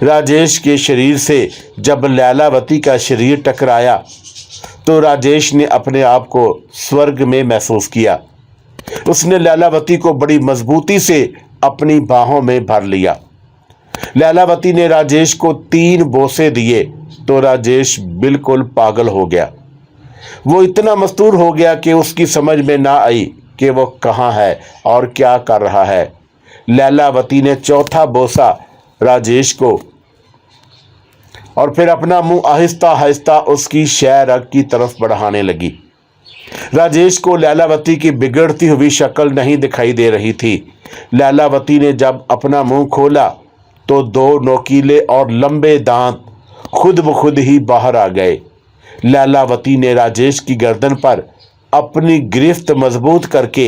राजेश के शरीर से जब लैलावती का शरीर टकराया तो राजेश ने अपने आप को स्वर्ग में महसूस किया। उसने लैलावती को बड़ी मजबूती से अपनी बाहों में भर लिया। लैलावती ने राजेश को 3 बोसे दिए तो राजेश बिल्कुल पागल हो गया। वो इतना मस्तूर हो गया कि उसकी समझ में ना आई कि वो कहाँ है और क्या कर रहा है। लैलावती ने चौथा बोसा राजेश को और फिर अपना मुंह आहिस्ता आहिस्ता उसकी शह रग की तरफ बढ़ाने लगी। राजेश को लैलावती की बिगड़ती हुई शक्ल नहीं दिखाई दे रही थी। लैलावती ने जब अपना मुंह खोला तो 2 नोकीले और लंबे दांत खुद ब खुद ही बाहर आ गए। लैलावती ने राजेश की गर्दन पर अपनी गिरफ्त मजबूत करके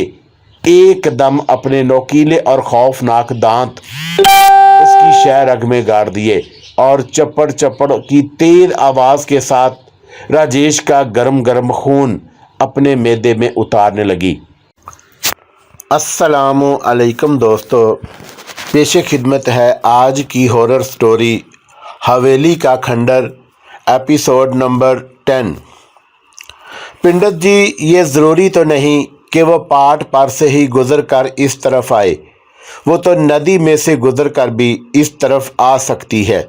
एकदम अपने नोकीले और खौफनाक दांत उसकी शह रग में गाड़ दिए और चप्पड़ चप्पड़ की तेज आवाज के साथ राजेश का गरम गरम खून अपने मैदे में उतारने लगी। अस्सलामु अलैकुम दोस्तों, पेशे खिदमत है आज की हॉरर स्टोरी हवेली का खंडर एपिसोड नंबर 10। पिंडत जी, ये ज़रूरी तो नहीं कि वो पाट पर से ही गुजर कर इस तरफ आए, वो तो नदी में से गुजर कर भी इस तरफ आ सकती है।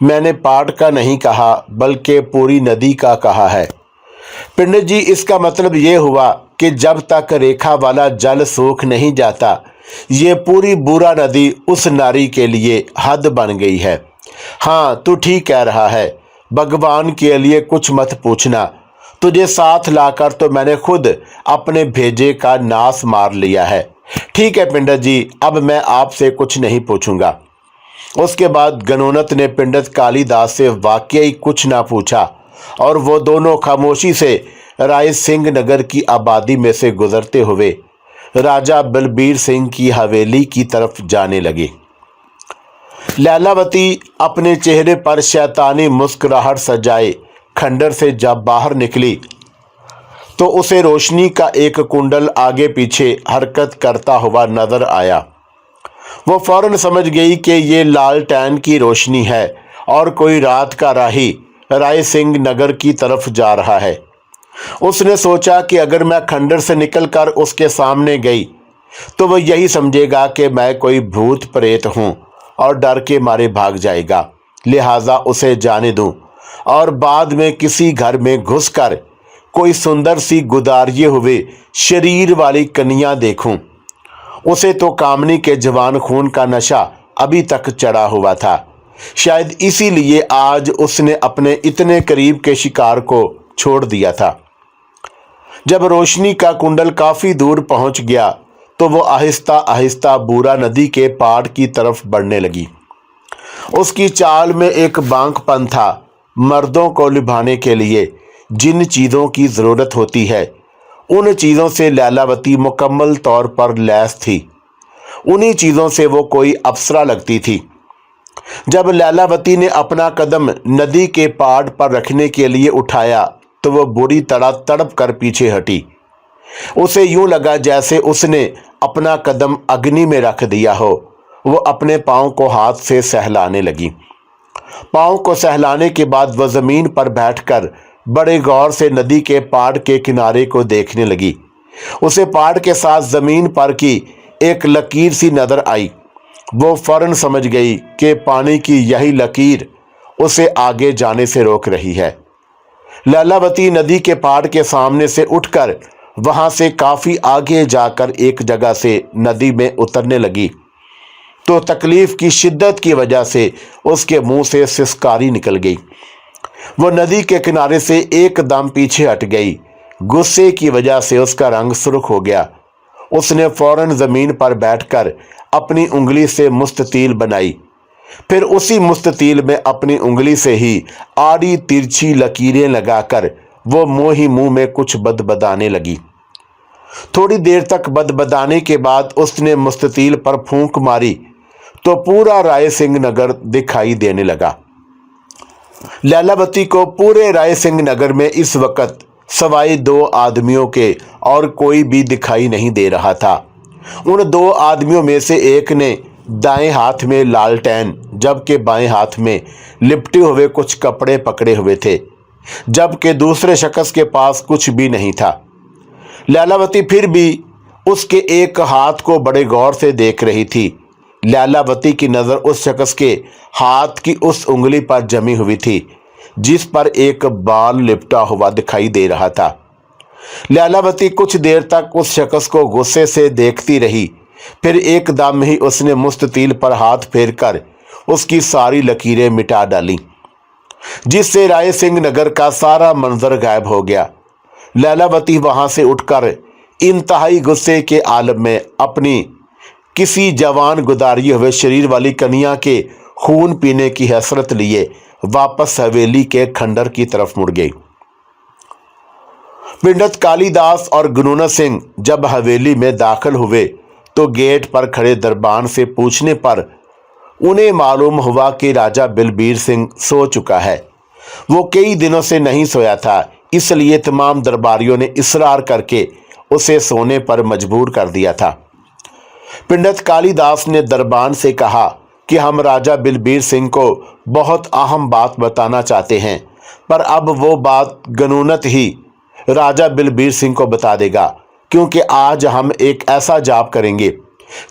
मैंने पाट का नहीं कहा बल्कि पूरी नदी का कहा है। पिंडत जी, इसका मतलब ये हुआ कि जब तक रेखा वाला जल सूख नहीं जाता ये पूरी बुरा नदी उस नारी के लिए हद बन गई है। हाँ, तू ठीक कह रहा है। भगवान के लिए कुछ मत पूछना, तुझे साथ लाकर तो मैंने खुद अपने भेजे का नाश मार लिया है। ठीक है पिंडत जी, अब मैं आपसे कुछ नहीं पूछूंगा। उसके बाद गनोनत ने पिंडत कालीदास से वाकई कुछ ना पूछा और वो दोनों खामोशी से राय सिंह नगर की आबादी में से गुजरते हुए राजा बलबीर सिंह की हवेली की तरफ जाने लगे। लैलावती अपने चेहरे पर शैतानी मुस्कुराहट सजाए खंडर से जब बाहर निकली तो उसे रोशनी का एक कुंडल आगे पीछे हरकत करता हुआ नजर आया। वो फौरन समझ गई कि ये लालटेन की रोशनी है और कोई रात का राही राय सिंह नगर की तरफ जा रहा है। उसने सोचा कि अगर मैं खंडर से निकलकर उसके सामने गई तो वह यही समझेगा कि मैं कोई भूत प्रेत हूँ और डर के मारे भाग जाएगा, लिहाजा उसे जाने दूं और बाद में किसी घर में घुसकर कोई सुंदर सी गुदारिये हुए शरीर वाली कन्या देखूं। उसे तो कामनी के जवान खून का नशा अभी तक चढ़ा हुआ था। शायद इसीलिए आज उसने अपने इतने करीब के शिकार को छोड़ दिया था। जब रोशनी का कुंडल काफी दूर पहुंच गया तो वो आहिस्ता आहिस्ता बूरा नदी के पाड़ की तरफ बढ़ने लगी। उसकी चाल में एक बांकपन था। मर्दों को लुभाने के लिए जिन चीज़ों की ज़रूरत होती है उन चीज़ों से लैलावती मुकम्मल तौर पर लैस थी। उन्हीं चीज़ों से वो कोई अप्सरा लगती थी। जब लैलावती ने अपना कदम नदी के पाड़ पर रखने के लिए उठाया तो वह बुरी तरह तड़प कर पीछे हटी। उसे यूं लगा जैसे उसने अपना कदम अग्नि में रख दिया हो। वो अपने पाँव को हाथ से सहलाने लगी। पाँव को सहलाने के बाद वह ज़मीन पर बैठकर बड़े गौर से नदी के पाड़ के किनारे को देखने लगी। उसे पाड़ के साथ ज़मीन पर की एक लकीर सी नज़र आई। वो फौरन समझ गई कि पानी की यही लकीर उसे आगे जाने से रोक रही है। लैलावती नदी के पाड़ के सामने से उठकर वहां से काफ़ी आगे जाकर एक जगह से नदी में उतरने लगी तो तकलीफ की शिद्दत की वजह से उसके मुंह से सिसकारी निकल गई। वो नदी के किनारे से एकदम पीछे हट गई। गुस्से की वजह से उसका रंग सुर्ख हो गया। उसने फौरन ज़मीन पर बैठकर अपनी उंगली से मुस्ततील बनाई। फिर उसी मुस्ततील में अपनी उंगली से ही आड़ी तिरछी लकीरें लगाकर वो मुँह ही मुँह में कुछ बदबदाने लगी। थोड़ी देर तक बदबदाने के बाद उसने मुस्ततील पर फूंक मारी तो पूरा राय सिंह नगर दिखाई देने लगा। लैलावती को पूरे राय सिंह नगर में इस वक्त सवाई 2 आदमियों के और कोई भी दिखाई नहीं दे रहा था। उन 2 आदमियों में से एक ने दाएं हाथ में लालटेन जबकि बाएं हाथ में लिपटे हुए कुछ कपड़े पकड़े हुए थे, जबकि दूसरे शख्स के पास कुछ भी नहीं था। लैलावती फिर भी उसके एक हाथ को बड़े गौर से देख रही थी। लैलावती की नज़र उस शख्स के हाथ की उस उंगली पर जमी हुई थी जिस पर एक बाल लिपटा हुआ दिखाई दे रहा था। लैलावती कुछ देर तक उस शख्स को गुस्से से देखती रही, फिर एकदम ही उसने मुस्ततील पर हाथ फेरकर उसकी सारी लकीरें मिटा डाली, जिससे राय सिंह नगर का सारा मंजर गायब हो गया। लैलावती वहां से उठकर इंतहाई गुस्से के आलम में अपनी किसी जवान गुदारी हुए शरीर वाली कन्या के खून पीने की हसरत लिए वापस हवेली के खंडर की तरफ मुड़ गई। पंडित कालीदास और गनूनत सिंह जब हवेली में दाखिल हुए तो गेट पर खड़े दरबान से पूछने पर उन्हें मालूम हुआ कि राजा बलबीर सिंह सो चुका है। वो कई दिनों से नहीं सोया था, इसलिए तमाम दरबारियों ने इसरार करके उसे सोने पर मजबूर कर दिया था। पंडित कालीदास ने दरबान से कहा कि हम राजा बलबीर सिंह को बहुत अहम बात बताना चाहते हैं, पर अब वो बात गनूनत ही राजा बलबीर सिंह को बता देगा, क्योंकि आज हम एक ऐसा जाप करेंगे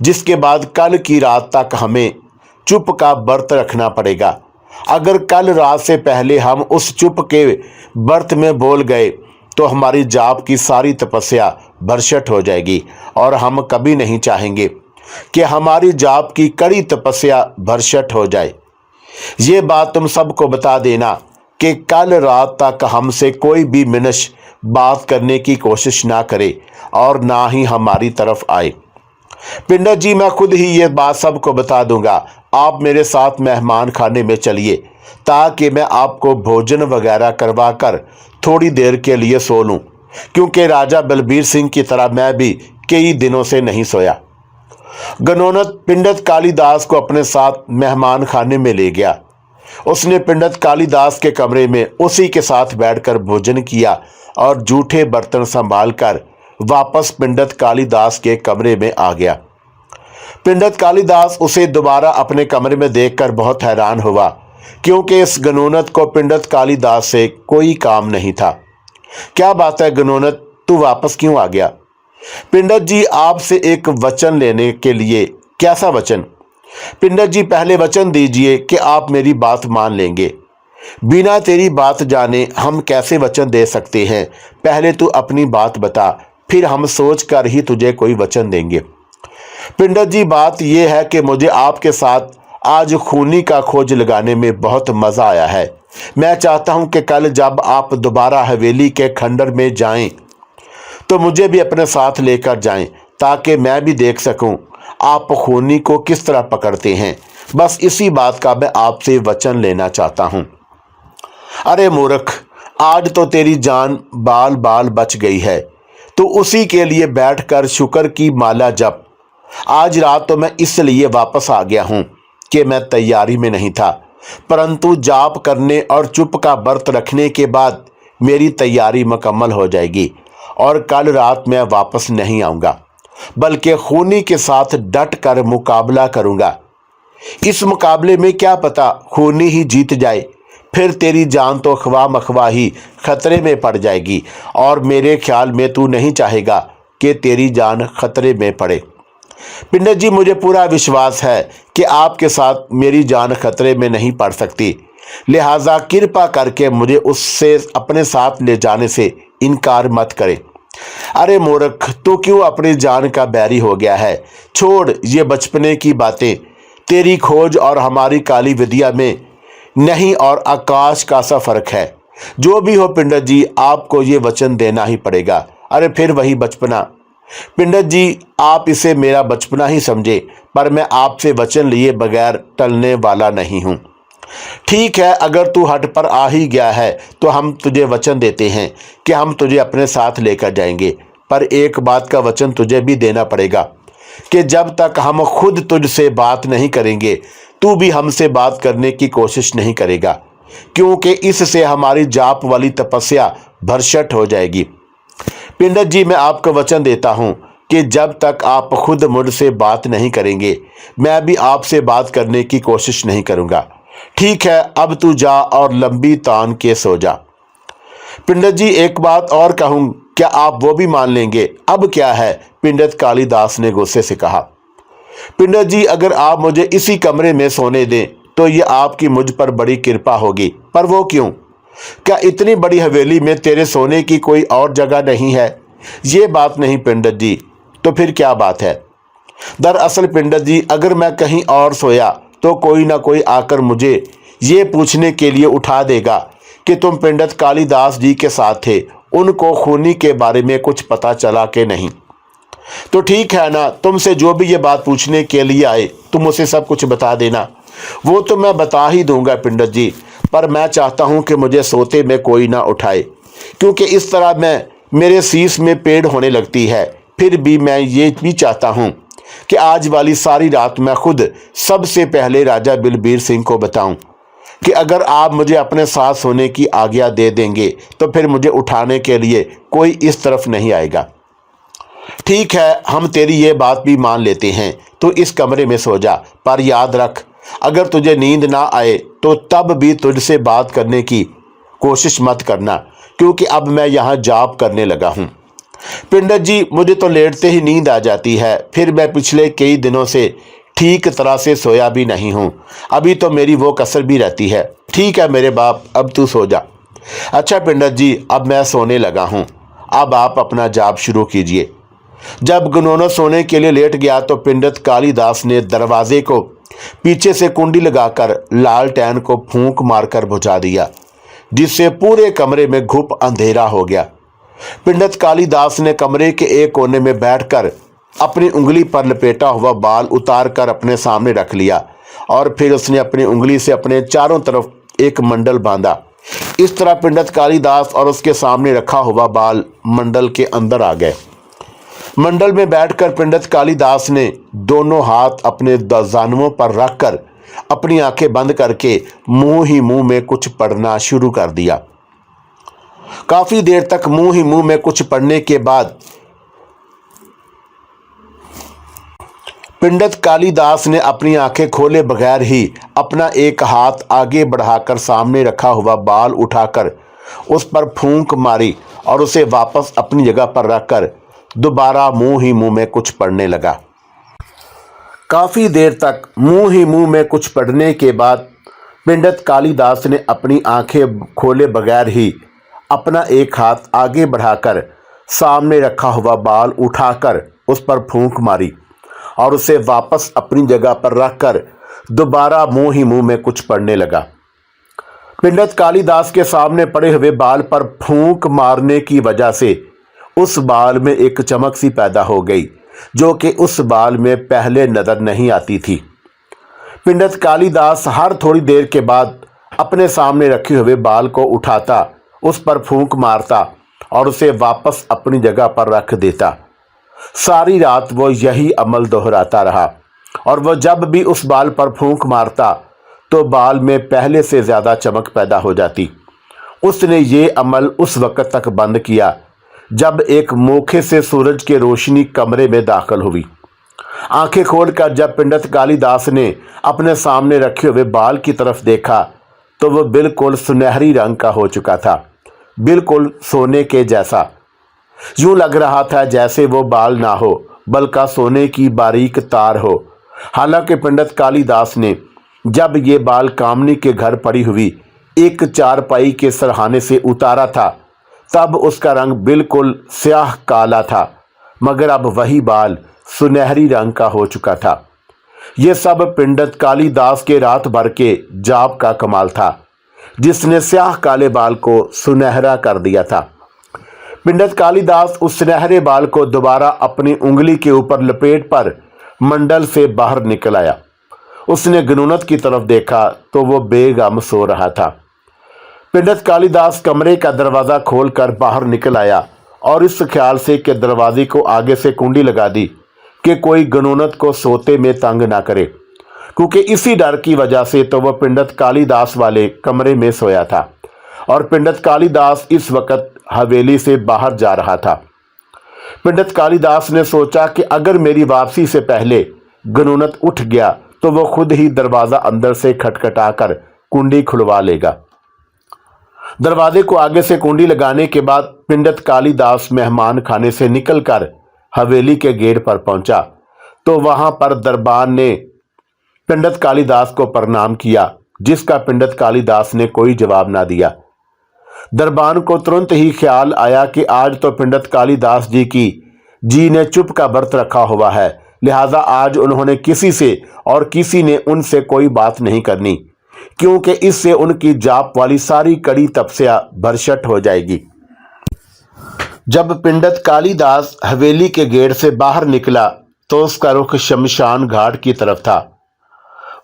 जिसके बाद कल की रात तक हमें चुप का व्रत रखना पड़ेगा। अगर कल रात से पहले हम उस चुप के व्रत में बोल गए तो हमारी जाप की सारी तपस्या भरशट हो जाएगी और हम कभी नहीं चाहेंगे कि हमारी जाप की कड़ी तपस्या भरशट हो जाए। ये बात तुम सबको बता देना कि कल रात तक हमसे कोई भी मिनश बात करने की कोशिश ना करे और ना ही हमारी तरफ आए। पंडित जी, मैं खुद ही ये बात सबको बता दूंगा। आप मेरे साथ मेहमान खाने में चलिए ताकि मैं आपको भोजन वगैरह करवा कर थोड़ी देर के लिए सो लूं, क्योंकि राजा बलबीर सिंह की तरह मैं भी कई दिनों से नहीं सोया। गनोनत पंडित कालीदास को अपने साथ मेहमान खाने में ले गया। उसने पंडित कालीदास के कमरे में उसी के साथ बैठकर भोजन किया और जूठे बर्तन संभाल कर वापस पंडित कालीदास के कमरे में आ गया। पंडित कालीदास उसे दोबारा अपने कमरे में देखकर बहुत हैरान हुआ, क्योंकि इस गनोनत को पंडित कालीदास से कोई काम नहीं था। क्या बात है गनोनत, तू वापस क्यों आ गया? पंडित जी, आपसे एक वचन लेने के लिए। कैसा वचन? पंडित जी, पहले वचन दीजिए कि आप मेरी बात मान लेंगे। बिना तेरी बात जाने हम कैसे वचन दे सकते हैं? पहले तू अपनी बात बता, फिर हम सोच कर ही तुझे कोई वचन देंगे। पंडित जी, बात यह है कि मुझे आपके साथ आज खूनी का खोज लगाने में बहुत मज़ा आया है। मैं चाहता हूं कि कल जब आप दोबारा हवेली के खंडर में जाएं तो मुझे भी अपने साथ लेकर जाएं, ताकि मैं भी देख सकूं आप खूनी को किस तरह पकड़ते हैं। बस इसी बात का मैं आपसे वचन लेना चाहता हूं। अरे मूर्ख, आज तो तेरी जान बाल बाल बच गई है, तो उसी के लिए बैठकर शुक्र की माला जप। आज रात तो मैं इसलिए वापस आ गया हूं कि मैं तैयारी में नहीं था, परंतु जाप करने और चुप का व्रत रखने के बाद मेरी तैयारी मुकम्मल हो जाएगी और कल रात मैं वापस नहीं आऊँगा, बल्कि खूनी के साथ डट कर मुकाबला करूँगा। इस मुकाबले में क्या पता खूनी ही जीत जाए, फिर तेरी जान तो ख्वाह मख्वाह ही खतरे में पड़ जाएगी और मेरे ख्याल में तू नहीं चाहेगा कि तेरी जान खतरे में पड़े। पंडित जी, मुझे पूरा विश्वास है कि आपके साथ मेरी जान खतरे में नहीं पड़ सकती, लिहाजा कृपा करके मुझे उससे अपने साथ ले जाने से इनकार मत करें। अरे मूर्ख, तू क्यों अपनी जान का बैरी हो गया है? छोड़ ये बचपने की बातें। तेरी खोज और हमारी काली विद्या में नहीं और आकाश का सा फर्क है। जो भी हो पंडित जी, आपको ये वचन देना ही पड़ेगा। अरे फिर वही बचपना। पंडित जी, आप इसे मेरा बचपना ही समझे, पर मैं आपसे वचन लिए बगैर टलने वाला नहीं हूँ। ठीक है, अगर तू हट पर आ ही गया है तो हम तुझे वचन देते हैं कि हम तुझे अपने साथ लेकर जाएंगे, पर एक बात का वचन तुझे भी देना पड़ेगा कि जब तक हम खुद तुझसे बात नहीं करेंगे तू भी हमसे बात करने की कोशिश नहीं करेगा, क्योंकि इससे हमारी जाप वाली तपस्या भरशट हो जाएगी। पंडित जी, मैं आपको वचन देता हूँ कि जब तक आप खुद मुझसे बात नहीं करेंगे मैं भी आपसे बात करने की कोशिश नहीं करूँगा। ठीक है, अब तू जा और लंबी तान के सो जा। पंडित जी, एक बात और कहूँ, क्या आप वो भी मान लेंगे? अब क्या है? पंडित कालिदास ने गुस्से से कहा। पंडित जी, अगर आप मुझे इसी कमरे में सोने दें तो ये आपकी मुझ पर बड़ी कृपा होगी। पर वो क्यों? क्या इतनी बड़ी हवेली में तेरे सोने की कोई और जगह नहीं है? ये बात नहीं पंडित जी, तो फिर क्या बात है? दरअसल पंडित जी, अगर मैं कहीं और सोया तो कोई ना कोई आकर मुझे ये पूछने के लिए उठा देगा कि तुम पंडित कालिदास जी के साथ थे, उनको खूनी के बारे में कुछ पता चला कि नहीं। तो ठीक है ना, तुमसे जो भी ये बात पूछने के लिए आए तुम उसे सब कुछ बता देना। वो तो मैं बता ही दूंगा पंडित जी, पर मैं चाहता हूँ कि मुझे सोते में कोई ना उठाए, क्योंकि इस तरह मेरे शीश में पेड़ होने लगती है। फिर भी मैं ये भी चाहता हूँ कि आज वाली सारी रात मैं खुद सबसे पहले राजा बलबीर सिंह को बताऊं कि अगर आप मुझे अपने साथ सोने की आज्ञा दे देंगे तो फिर मुझे उठाने के लिए कोई इस तरफ नहीं आएगा। ठीक है, हम तेरी ये बात भी मान लेते हैं, तो इस कमरे में सो जा। पर याद रख, अगर तुझे नींद ना आए तो तब भी तुझसे बात करने की कोशिश मत करना, क्योंकि अब मैं यहाँ जाप करने लगा हूँ। पंडित जी, मुझे तो लेटते ही नींद आ जाती है, फिर मैं पिछले कई दिनों से ठीक तरह से सोया भी नहीं हूँ। अभी तो मेरी वो कसर भी रहती है। ठीक है मेरे बाप, अब तू सो जा। अच्छा पंडित जी, अब मैं सोने लगा हूँ, अब आप अपना जाप शुरू कीजिए। जब गुनोनो सोने के लिए लेट गया तो पंडित कालिदास ने दरवाजे को पीछे से कुंडी लगाकर लालटेन को फूंक मारकर बुझा दिया, जिससे पूरे कमरे में घुप अंधेरा हो गया। पंडित कालिदास ने कमरे के एक कोने में बैठकर अपनी उंगली पर लपेटा हुआ बाल उतार कर अपने सामने रख लिया और फिर उसने अपनी उंगली से अपने चारों तरफ एक मंडल बांधा। इस तरह पंडित कालिदास और उसके सामने रखा हुआ बाल मंडल के अंदर आ गए। मंडल में बैठकर पंडित कालिदास ने दोनों हाथ अपने जानुओं पर रखकर अपनी आंखें बंद करके मुंह ही मुंह में कुछ पढ़ना शुरू कर दिया। काफी देर तक मुंह ही मुंह में कुछ पढ़ने के बाद पंडित कालिदास ने अपनी आंखें खोले बगैर ही अपना एक हाथ आगे बढ़ाकर सामने रखा हुआ बाल उठाकर उस पर फूंक मारी और उसे वापस अपनी जगह पर रखकर दोबारा मुंह ही मुंह में कुछ पढ़ने लगा। काफी देर तक मुंह ही मुंह में कुछ पढ़ने के बाद पंडित कालिदास ने अपनी आंखें खोले बगैर ही अपना एक हाथ आगे बढ़ाकर सामने रखा हुआ बाल उठाकर उस पर फूंक मारी और उसे वापस अपनी जगह पर रखकर दोबारा मुंह ही मुंह में कुछ पढ़ने लगा। पंडित कालिदास के सामने पड़े हुए बाल पर फूंक मारने की वजह से उस बाल में एक चमक सी पैदा हो गई, जो कि उस बाल में पहले नजर नहीं आती थी। पंडित कालिदास हर थोड़ी देर के बाद अपने सामने रखे हुए बाल को उठाता, उस पर फूंक मारता और उसे वापस अपनी जगह पर रख देता। सारी रात वो यही अमल दोहराता रहा और वह जब भी उस बाल पर फूंक मारता तो बाल में पहले से ज़्यादा चमक पैदा हो जाती। उसने ये अमल उस वक़्त तक बंद किया जब एक मोखे से सूरज की रोशनी कमरे में दाखिल हुई। आंखें खोलकर जब पंडित कालिदास ने अपने सामने रखे हुए बाल की तरफ देखा तो वह बिल्कुल सुनहरी रंग का हो चुका था, बिल्कुल सोने के जैसा। यूं लग रहा था जैसे वो बाल ना हो बल्कि सोने की बारीक तार हो। हालांकि पंडित कालिदास ने जब ये बाल कामनी के घर पड़ी हुई एक चारपाई के सरहाने से उतारा था तब उसका रंग बिल्कुल स्याह काला था, मगर अब वही बाल सुनहरी रंग का हो चुका था। ये सब पंडित कालिदास के रात भर के जाप का कमाल था, जिसने स्याह काले बाल को सुनहरा कर दिया था। पंडित कालिदास उस सुनहरे बाल को दोबारा अपनी उंगली के ऊपर लपेट पर मंडल से बाहर निकल आया। उसने गनूनत की तरफ देखा तो वो बेगम सो रहा था। पंडित कालिदास कमरे का दरवाज़ा खोलकर बाहर निकल आया और इस ख्याल से कि दरवाजे को आगे से कुंडी लगा दी कि कोई गनूनत को सोते में तंग ना करे, क्योंकि इसी डर की वजह से तो वह पंडित कालिदास वाले कमरे में सोया था और पंडित कालिदास इस वक्त हवेली से बाहर जा रहा था। पंडित कालिदास ने सोचा कि अगर मेरी वापसी से पहले गनूनत उठ गया तो वो खुद ही दरवाजा अंदर से खटखटाकर कुंडी खुलवा लेगा। दरवाजे को आगे से कुंडी लगाने के बाद पंडित कालिदास मेहमान खाने से निकलकर हवेली के गेट पर पहुंचा तो वहां पर दरबान ने पंडित कालिदास को प्रणाम किया, जिसका पंडित कालिदास ने कोई जवाब ना दिया। दरबान को तुरंत ही ख्याल आया कि आज तो पंडित कालिदास जी ने चुप का व्रत रखा हुआ है, लिहाजा आज उन्होंने किसी से और किसी ने उनसे कोई बात नहीं करनी, क्योंकि इससे उनकी जाप वाली सारी कड़ी तपस्या भरशट हो जाएगी। जब पंडित कालिदास हवेली के गेट से बाहर निकला तो उसका रुख शमशान घाट की तरफ था।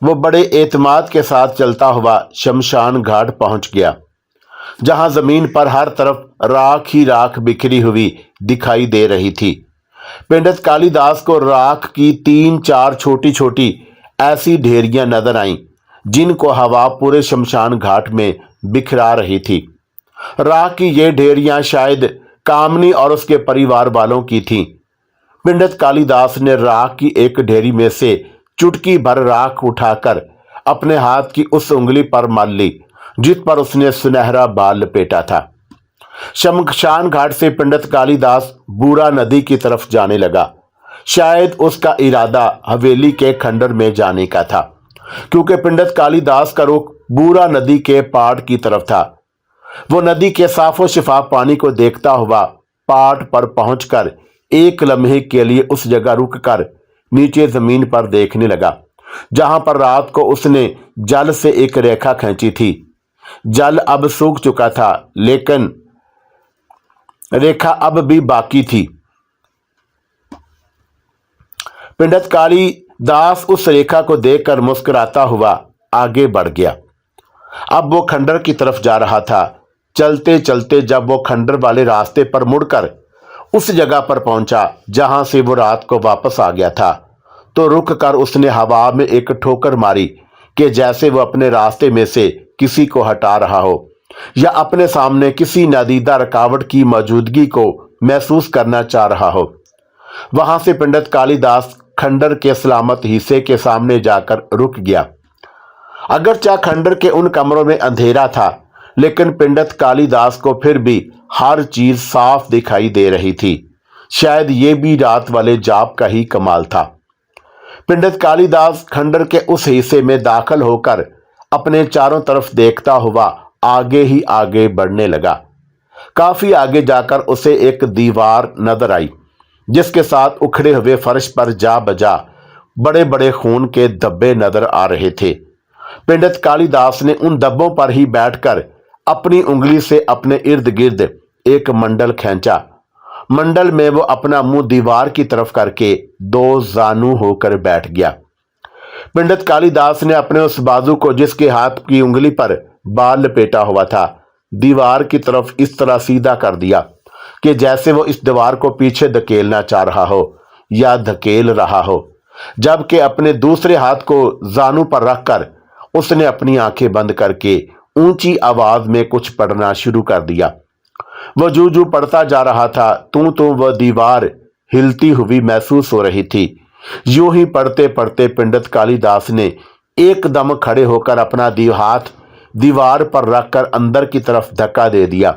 वो बड़े एतमाद के साथ चलता हुआ शमशान घाट पहुंच गया, जहां जमीन पर हर तरफ राख ही राख बिखरी हुई दिखाई दे रही थी। पंडित कालिदास को राख की 3-4 छोटी छोटी ऐसी ढेरियां नजर आईं, जिनको हवा पूरे शमशान घाट में बिखरा रही थी। राख की ये ढेरियां शायद कामनी और उसके परिवार वालों की थीं। पंडित कालिदास ने राख की एक ढेरी में से चुटकी भर राख उठाकर अपने हाथ की उस उंगली पर मल ली जिस पर उसने सुनहरा बाल लपेटा था। शमशान घाट से पंडित कालिदास बूरा नदी की तरफ जाने लगा। शायद उसका इरादा हवेली के खंडर में जाने का था, क्योंकि पंडित कालिदास का रुख बूरा नदी के पाट की तरफ था। वो नदी के साफो शिफाफ पानी को देखता हुआ पाट पर पहुंचकर एक लम्हे के लिए उस जगह रुककर नीचे जमीन पर देखने लगा, जहां पर रात को उसने जल से एक रेखा खींची थी। जल अब सूख चुका था, लेकिन रेखा अब भी बाकी थी। पंडित कालिदास उस रेखा को देखकर मुस्कुराता हुआ आगे बढ़ गया। अब वो खंडर की तरफ जा रहा था। चलते चलते जब वो खंडर वाले रास्ते पर मुड़कर उस जगह पर पहुंचा जहां से वो रात को वापस आ गया था, तो रुक कर उसने हवा में एक ठोकर मारी कि जैसे वो अपने रास्ते में से किसी को हटा रहा हो या अपने सामने किसी नादीदा रुकावट की मौजूदगी को महसूस करना चाह रहा हो। वहां से पंडित कालिदास खंडर के सलामत हिस्से के सामने जाकर रुक गया। अगरचे खंडर के उन कमरों में अंधेरा था, लेकिन पंडित कालिदास को फिर भी हर चीज साफ दिखाई दे रही थी। शायद ये भी रात वाले जाप का ही कमाल था। पंडित कालिदास खंडर के उस हिस्से में दाखिल होकर अपने चारों तरफ देखता हुआ आगे ही आगे बढ़ने लगा। काफी आगे जाकर उसे एक दीवार नजर आई, जिसके साथ उखड़े हुए फर्श पर जा बजा बड़े बड़े खून के धब्बे नजर आ रहे थे। पंडित कालिदास ने उन धब्बों पर ही बैठकर अपनी उंगली से अपने इर्द गिर्द एक मंडल खींचा। मंडल में वो अपना मुंह दीवार की तरफ करके 2 जानू होकर बैठ गया। पंडित कालिदास ने अपने उस बाजू को, जिसके हाथ की उंगली पर बाल लपेटा हुआ था, दीवार की तरफ इस तरह सीधा कर दिया कि जैसे वो इस दीवार को पीछे धकेलना चाह रहा हो या धकेल रहा हो। जबकि अपने दूसरे हाथ को जानू पर रखकर उसने अपनी आंखें बंद करके ऊंची आवाज में कुछ पढ़ना शुरू कर दिया। वह जू पढ़ता जा रहा था, तू वह दीवार हिलती हुई महसूस हो रही थी। यूं ही पढ़ते पढ़ते पंडित कालिदास ने एकदम खड़े होकर अपना हाथ दीवार पर रखकर अंदर की तरफ धक्का दे दिया।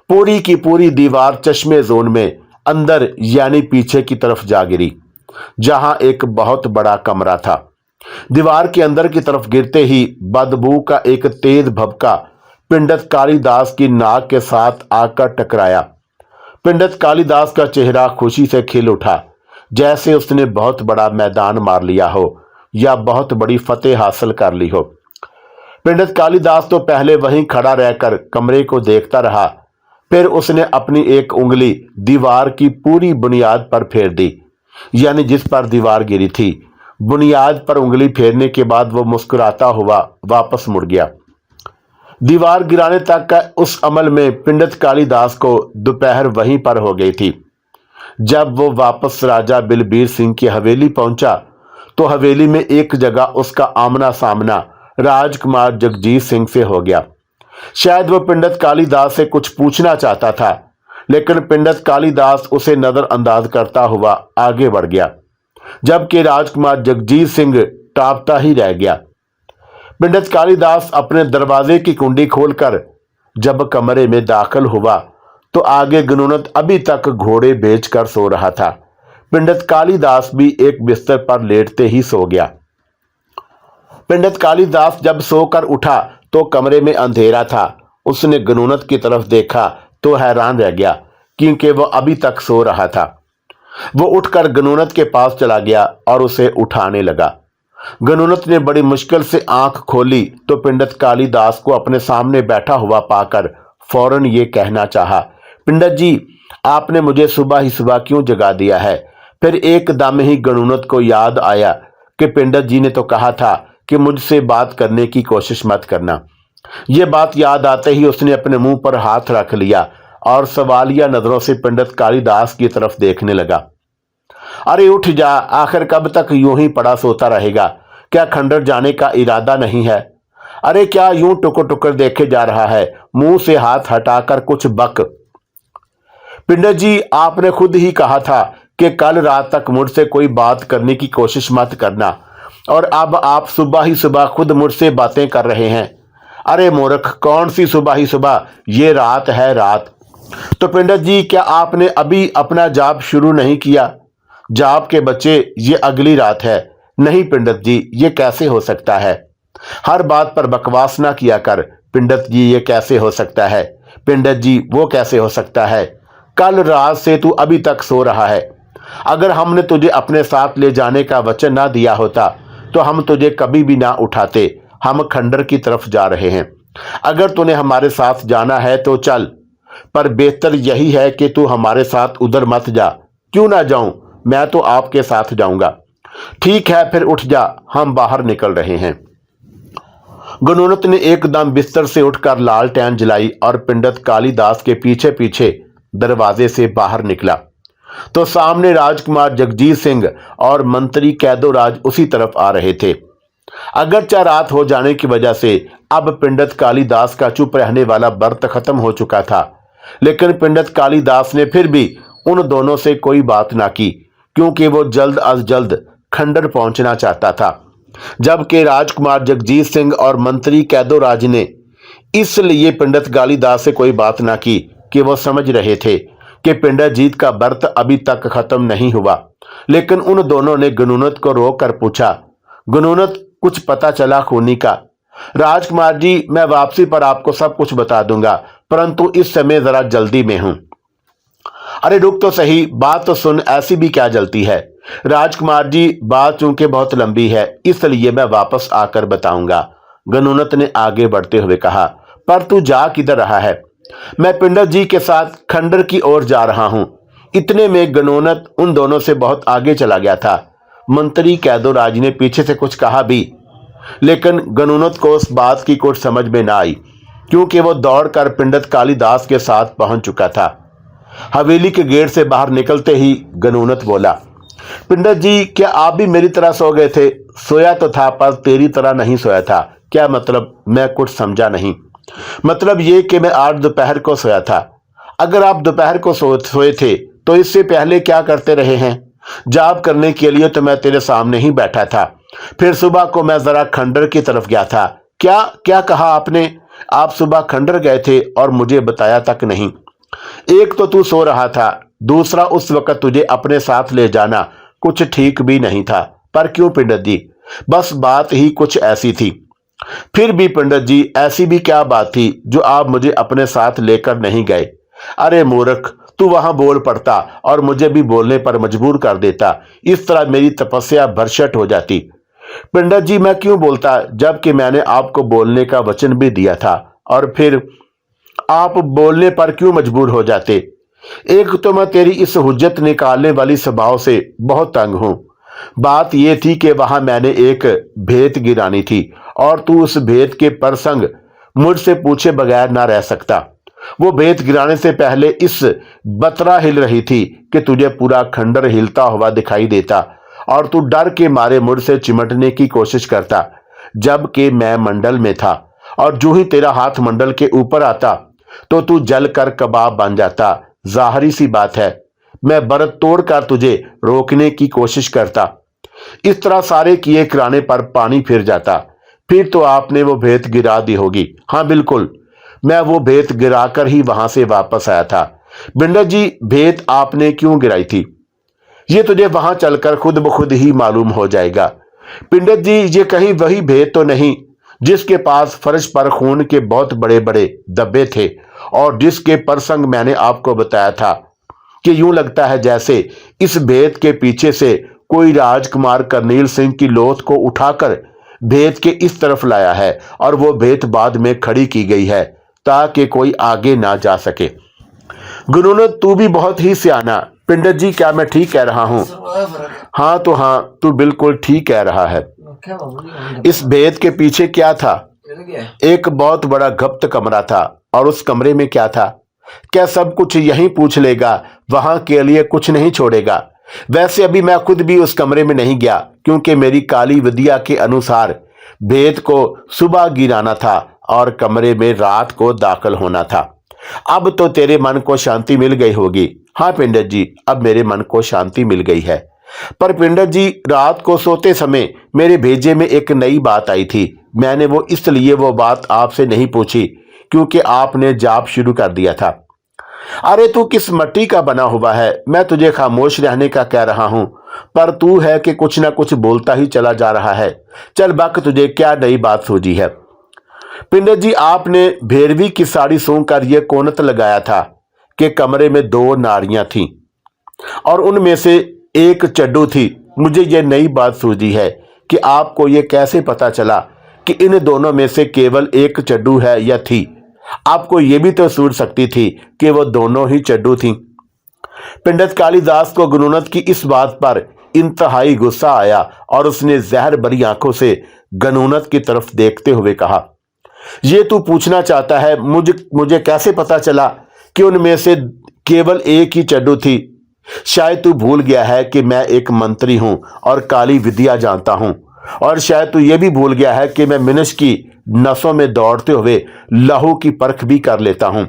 पूरी की पूरी दीवार चश्मे जोन में अंदर यानी पीछे की तरफ जा गिरी, जहां एक बहुत बड़ा कमरा था। दीवार के अंदर की तरफ गिरते ही बदबू का एक तेज भभका पंडित कालिदास की नाक के साथ आकर टकराया। पंडित कालिदास का चेहरा खुशी से खिल उठा, जैसे उसने बहुत बड़ा मैदान मार लिया हो या बहुत बड़ी फतेह हासिल कर ली हो। पंडित कालिदास तो पहले वहीं खड़ा रहकर कमरे को देखता रहा, फिर उसने अपनी एक उंगली दीवार की पूरी बुनियाद पर फेर दी, यानी जिस पर दीवार गिरी थी। बुनियाद पर उंगली फेरने के बाद वो मुस्कुराता हुआ वापस मुड़ गया। दीवार गिराने तक का उस अमल में पंडित कालिदास को दोपहर वहीं पर हो गई थी। जब वो वापस राजा बलबीर सिंह की हवेली पहुंचा तो हवेली में एक जगह उसका आमना सामना राजकुमार जगजीत सिंह से हो गया। शायद वो पंडित कालिदास से कुछ पूछना चाहता था, लेकिन पंडित कालीदास उसे नजरअंदाज करता हुआ आगे बढ़ गया, जबकि राजकुमार जगजीत सिंह टापता ही रह गया। पंडित कालीदास अपने दरवाजे की कुंडी खोलकर जब कमरे में दाखिल हुआ तो आगे गनुनत अभी तक घोड़े बेचकर सो रहा था। पंडित कालीदास भी एक बिस्तर पर लेटते ही सो गया। पंडित कालीदास जब सोकर उठा तो कमरे में अंधेरा था। उसने गनुनत की तरफ देखा तो हैरान रह गया, क्योंकि वह अभी तक सो रहा था। वो उठकर गनुनत के पास चला गया और उसे उठाने लगा। गनुनत ने बड़ी मुश्किल से आंख खोली तो पंडित कालीदास को अपने सामने बैठा हुआ पाकर फौरन ये कहना चाहा, पंडित जी, आपने मुझे सुबह ही सुबह क्यों जगा दिया है? फिर एकदम ही गनुनत को याद आया कि पंडित जी ने तो कहा था कि मुझसे बात करने की कोशिश मत करना। ये बात याद आते ही उसने अपने मुंह पर हाथ रख लिया और सवालिया नजरों से पंडित कालीदास की तरफ देखने लगा। अरे उठ जा, आखिर कब तक यूं ही पड़ा सोता रहेगा? क्या खंडर जाने का इरादा नहीं है? अरे क्या यूं टुकर टुकर देखे जा रहा है? मुंह से हाथ हटाकर कुछ बक। पंडित जी, आपने खुद ही कहा था कि कल रात तक मुझसे कोई बात करने की कोशिश मत करना, और अब आप सुबह ही सुबह खुद मुझसे बातें कर रहे हैं। अरे मूर्ख, कौन सी सुबह ही सुबह? ये रात है, रात। तो पंडित जी, क्या आपने अभी अपना जाप शुरू नहीं किया? जाप के बच्चे, ये अगली रात है। नहीं पंडित जी, ये कैसे हो सकता है? हर बात पर बकवास ना किया कर। पंडित जी, ये कैसे हो सकता है? पंडित जी, वो कैसे हो सकता है? कल रात से तू अभी तक सो रहा है। अगर हमने तुझे अपने साथ ले जाने का वचन ना दिया होता तो हम तुझे कभी भी ना उठाते। हम खंडर की तरफ जा रहे हैं। अगर तूने हमारे साथ जाना है तो चल, पर बेहतर यही है कि तू हमारे साथ उधर मत जा। क्यों ना जाऊं? मैं तो आपके साथ जाऊंगा। ठीक है, फिर उठ जा, हम बाहर निकल रहे हैं। गनुनत ने एकदम बिस्तर से उठकर लालटेन जलाई और पंडित कालीदास के पीछे पीछे दरवाजे से बाहर निकला तो सामने राजकुमार जगजीत सिंह और मंत्री कैदोराज उसी तरफ आ रहे थे। अगरचा रात हो जाने की वजह से अब पंडित कालीदास का चुप रहने वाला व्रत खत्म हो चुका था, लेकिन पंडित कालीदास ने फिर भी उन दोनों से कोई बात ना की, क्योंकि वो जल्द अज जल्द खंडर पहुंचना चाहता था। जबकि राजकुमार जगजीत सिंह और मंत्री कैदोराज ने इसलिए पंडित कालीदास से कोई बात ना की कि वो समझ रहे थे कि पंडित जीत का व्रत अभी तक खत्म नहीं हुआ। लेकिन उन दोनों ने गनुनत को रोककर पूछा, गनुनत, कुछ पता चला खूनी का? राजकुमार जी, मैं वापसी पर आपको सब कुछ बता दूंगा, परंतु इस समय जरा जल्दी में हूं। अरे रुक तो सही, बात तो सुन, ऐसी भी क्या जल्दी है? राजकुमार जी, बात चूंकि बहुत लंबी है इसलिए मैं वापस आकर बताऊंगा, गनुनत ने आगे बढ़ते हुए कहा। पर तू जा किधर रहा है? मैं पंडित जी के साथ खंडर की ओर जा रहा हूं। इतने में गनुनत उन दोनों से बहुत आगे चला गया था। मंत्री कैदोराज ने पीछे से कुछ कहा भी, लेकिन गनुनत को उस बात की कुछ समझ में ना आई, क्योंकि वो दौड़कर पंडित कालीदास के साथ पहुंच चुका था। हवेली के गेट से बाहर निकलते ही गनुनत बोला, पंडित जी, क्या आप भी मेरी तरह सो गए थे? सोया तो था, पर तेरी तरह नहीं सोया था। क्या मतलब? मैं कुछ समझा नहीं। मतलब ये कि मैं आज दोपहर को सोया था। अगर आप दोपहर को सोए थे तो इससे पहले क्या करते रहे हैं? जाप करने के लिए तो मैं तेरे सामने ही बैठा था। फिर सुबह को मैं जरा खंडर की तरफ गया था। क्या क्या कहा आपने? आप सुबह खंडर गए थे और मुझे बताया तक नहीं। एक तो तू सो रहा था, दूसरा उस वक्त तुझे अपने साथ ले जाना कुछ ठीक भी नहीं था। पर क्यों पंडित जी? बस बात ही कुछ ऐसी थी। फिर भी पंडित जी, ऐसी भी क्या बात थी जो आप मुझे अपने साथ लेकर नहीं गए? अरे मूर्ख, तू वहां बोल पड़ता और मुझे भी बोलने पर मजबूर कर देता। इस तरह मेरी तपस्या भरसट हो जाती। पंडित जी, मैं क्यों बोलता, जबकि मैंने आपको बोलने का वचन भी दिया था, और फिर आप बोलने पर क्यों मजबूर हो जाते? एक तो मैं तेरी इस हुज्जत निकालने वाली स्वभाव से बहुत तंग हूं। बात यह थी कि वहां मैंने एक भेंत गिरानी थी और तू उस भेंत के प्रसंग मुझसे पूछे बगैर ना रह सकता। वो भेंत गिराने से पहले इस बतरा हिल रही थी कि तुझे पूरा खंडर हिलता हुआ दिखाई देता और तू डर के मारे मुझसे चिमटने की कोशिश करता, जबकि मैं मंडल में था, और जो ही तेरा हाथ मंडल के ऊपर आता तो तू जल कर कबाब बन जाता। जाहिर सी बात है मैं बरत तोड़कर तुझे रोकने की कोशिश करता, इस तरह सारे किए कराने पर पानी फिर जाता, फिर तो आपने वो भेंत गिरा दी होगी। हाँ बिल्कुल, मैं वो भेंत गिराकर ही वहां से वापस आया था। बिंडर जी, भेंत आपने क्यों गिराई थी ये तुझे वहां चलकर खुद ब खुद ही मालूम हो जाएगा। पिंडत जी, ये कहीं वही भेद तो नहीं जिसके पास फर्श पर खून के बहुत बड़े बड़े धब्बे थे और जिसके प्रसंग मैंने आपको बताया था कि यूं लगता है जैसे इस भेद के पीछे से कोई राजकुमार करनील सिंह की लोथ को उठाकर भेद के इस तरफ लाया है और वो भेद बाद में खड़ी की गई है ताकि कोई आगे ना जा सके। गुरुनाथ, तू भी बहुत ही सियाना। पिंडत जी, क्या मैं ठीक कह रहा हूं? हाँ तो हाँ, तू बिल्कुल ठीक कह रहा है। इस भेद के पीछे क्या था? एक बहुत बड़ा गुप्त कमरा था। और उस कमरे में क्या था? क्या सब कुछ यहीं पूछ लेगा, वहां के लिए कुछ नहीं छोड़ेगा? वैसे अभी मैं खुद भी उस कमरे में नहीं गया क्योंकि मेरी काली विद्या के अनुसार भेद को सुबह गिराना था और कमरे में रात को दाखिल होना था। अब तो तेरे मन को शांति मिल गई होगी। हाँ पिंडत जी, अब मेरे मन को शांति मिल गई है। पर पिंडत जी, रात को सोते समय मेरे भेजे में एक नई बात आई थी। मैंने वो इसलिए वो बात आपसे नहीं पूछी क्योंकि आपने जाप शुरू कर दिया था। अरे तू किस मट्टी का बना हुआ है? मैं तुझे खामोश रहने का कह रहा हूं, पर तू है कि कुछ ना कुछ बोलता ही चला जा रहा है। चल बक, तुझे क्या नई बात सूझी है? पिंडत जी, आपने भेरवी की साड़ी सूंघकर यह कोनत लगाया था कि कमरे में दो नारियां थीं और उनमें से एक चड्डू थी। मुझे यह नई बात सूझी है कि आपको यह कैसे पता चला कि इन दोनों में से केवल एक चड्डू है या थी? आपको यह भी तो सूझ सकती थी कि वो दोनों ही चड्डू थीं। पंडित कालिदास को गुरुनाथ की इस बात पर इंतहाई गुस्सा आया और उसने जहर भरी आंखों से गनुनाथ की तरफ देखते हुए कहा, ये तू पूछना चाहता है मुझे कैसे पता चला कि उनमें से केवल एक ही चड्डू थी? शायद तू भूल गया है कि मैं एक मंत्री हूं और काली विद्या जानता हूं, और शायद तू यह भी भूल गया है कि मैं मनुष्य की नसों में दौड़ते हुए लहू की परख भी कर लेता हूं।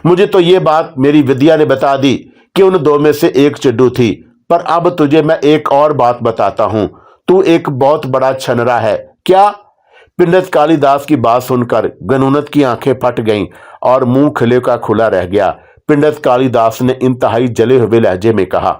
मुझे तो यह बात मेरी विद्या ने बता दी कि उन दो में से एक चड्डू थी, पर अब तुझे मैं एक और बात बताता हूं। तू एक बहुत बड़ा छनरा है। क्या? पंडित कालिदास की बात सुनकर गनुनाथ की आंखें फट गईं और मुंह खुले का खुला रह गया। पंडित कालिदास ने इंतहाई जले हुए लहजे में कहा,